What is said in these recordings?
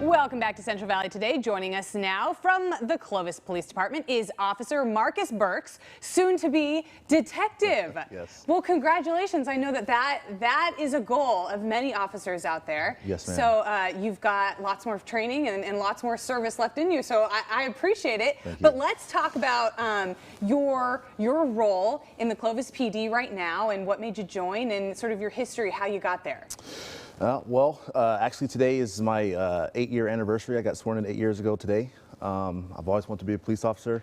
Welcome back to Central Valley Today. Joining us now from the Clovis Police Department is Officer Marcus Burks, soon to be detective. Yes. Well, congratulations. I know that is a goal of many officers out there. Yes, ma'am. So you've got lots more training and lots more service left in you. So I appreciate it. Thank you. But let's talk about your role in the Clovis PD right now and what made you join and sort of your history, how you got there. Actually today is my 8-year anniversary. I got sworn in 8 years ago today. I've always wanted to be a police officer.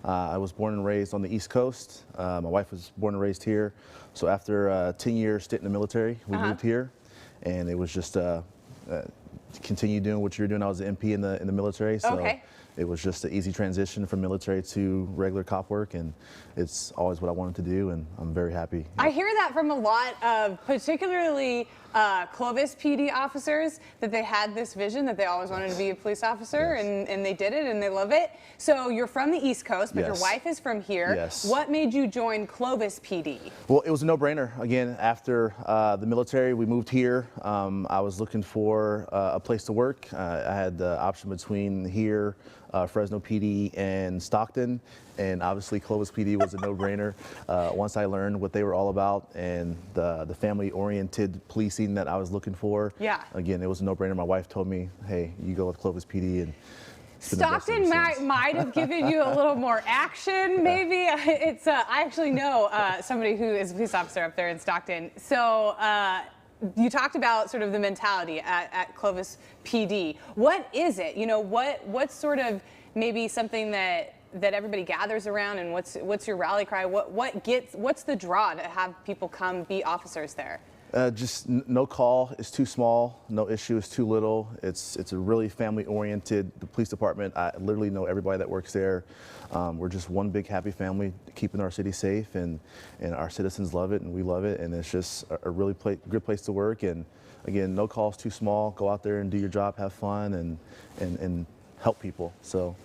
I was born and raised on the East Coast. My wife was born and raised here. So after a 10-year stint in the military, we moved here, and it was just continue doing what you're doing. I was an MP in the military, so it was just an easy transition from military to regular cop work, and it's always what I wanted to do, and I'm very happy. I hear that from a lot of particularly Clovis PD officers, that they had this vision that they always wanted to be a police officer, and they did it and they love it. So you're from the East Coast, but your wife is from here. Yes. What made you join Clovis PD? Well, it was a no-brainer. Again, after the military, we moved here. I was looking for a place to work. I had the option between here, Fresno PD, and Stockton, and obviously Clovis PD was a no-brainer. Once I learned what they were all about and the family-oriented policing that I was looking for, again, it was a no-brainer. My wife told me, hey, you go with Clovis PD. And Stockton might have given you a little more action, maybe. It's I actually know somebody who is a police officer up there in Stockton. So you talked about sort of the mentality at Clovis PD. What is it? You know, what's sort of maybe something that everybody gathers around, and what's your rally cry? What's the draw to have people come be officers there? Just no call is too small, no issue is too little. It's a really family-oriented, the police department. I literally know everybody that works there. We're just one big happy family keeping our city safe, and our citizens love it and we love it, and it's just a really good place to work. And again, no call is too small. Go out there and do your job, have fun, and help people. So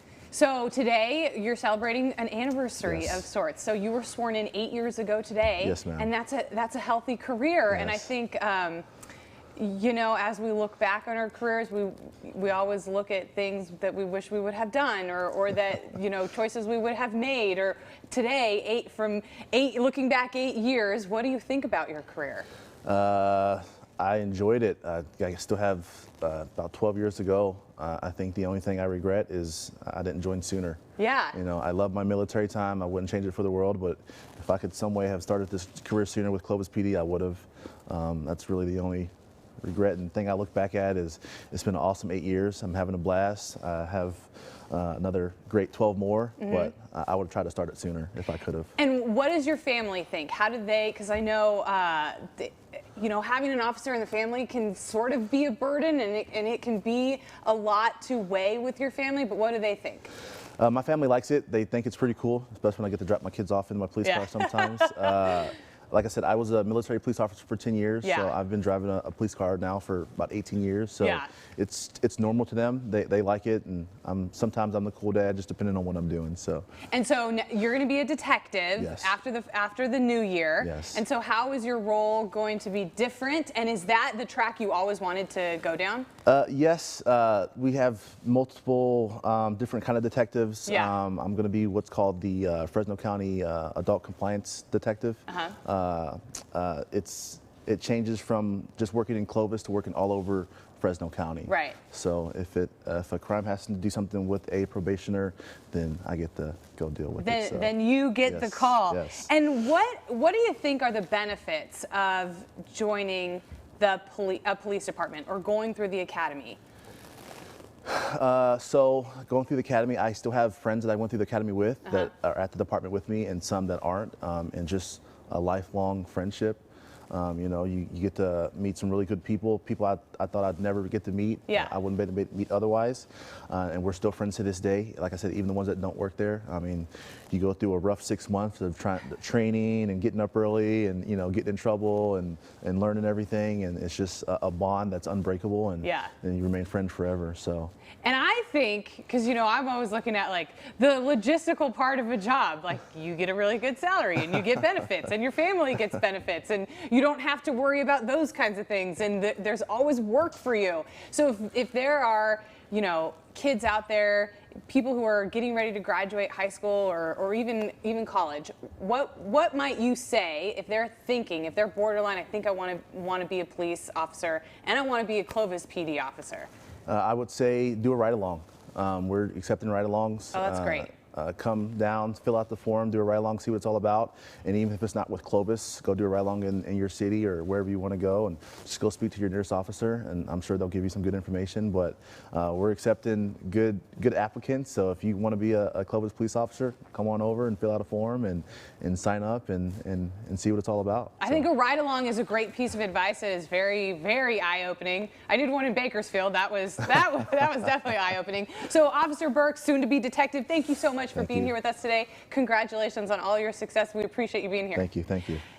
today you're celebrating an anniversary of sorts. So you were sworn in 8 years ago today. Yes, ma'am. And that's a healthy career. And I think, you know, as we look back on our careers, we always look at things that we wish we would have done, or that, you know, choices we would have made. Or today, looking back 8 years, what do you think about your career? I enjoyed it. I still have about 12 years to go. I think the only thing I regret is I didn't join sooner. Yeah. You know, I love my military time. I wouldn't change it for the world, but if I could some way have started this career sooner with Clovis PD, I would have. That's really the only regret and thing I look back at. Is it's been an awesome 8 years. I'm having a blast. I have another great 12 more, but I would have tried to start it sooner if I could have. And what does your family think? How did they, because I know, you know, having an officer in the family can sort of be a burden, and it can be a lot to weigh with your family, but what do they think? My family likes it. They think it's pretty cool, especially when I get to drop my kids off in my police car sometimes. Like I said, I was a military police officer for 10 years, so I've been driving a police car now for about 18 years. So it's normal to them. They like it, and sometimes I'm the cool dad, just depending on what I'm doing. So. And so you're going to be a detective after the new year. Yes. And so how is your role going to be different? And is that the track you always wanted to go down? Yes, we have multiple different kind of detectives. I'm going to be what's called the Fresno County Adult Compliance Detective. It changes from just working in Clovis to working all over Fresno County. Right. So if a crime has to do something with a probationer, then I get to go deal with it. So. Then you get the call. Yes. And what do you think are the benefits of joining a police department or going through the academy? So going through the academy, I still have friends that I went through the academy with that are at the department with me, and some that aren't, and just a lifelong friendship. You know, you get to meet some really good people I thought I'd never get to meet. I wouldn't be able to meet otherwise. And we're still friends to this day. Like I said, even the ones that don't work there. I mean, you go through a rough 6 months of training and getting up early and, you know, getting in trouble and learning everything. And it's just a bond that's unbreakable, and you remain friends forever. So. And I think, because I'm always looking at like the logistical part of a job, like you get a really good salary and you get benefits and your family gets benefits and you don't have to worry about those kinds of things, and there's always work for you. So if there are kids out there, people who are getting ready to graduate high school or even college, what might you say if they're thinking, if they're borderline, I think I want to be a police officer and I want to be a Clovis PD officer? I would say do a ride-along. We're accepting ride-alongs. Oh, that's great. Come down, fill out the form, do a ride-along, see what it's all about. And even if it's not with Clovis, go do a ride-along in your city or wherever you want to go, and just go speak to your nearest officer, and I'm sure they'll give you some good information. But we're accepting good applicants, so if you want to be a Clovis police officer, come on over and fill out a form and sign up and see what it's all about. I think a ride-along is a great piece of advice. It is very, very eye-opening. I did one in Bakersfield. That was definitely eye-opening. So Officer Burks, soon to be detective, thank you so much for being here with us today. Congratulations on all your success. We appreciate you being here. Thank you. Thank you.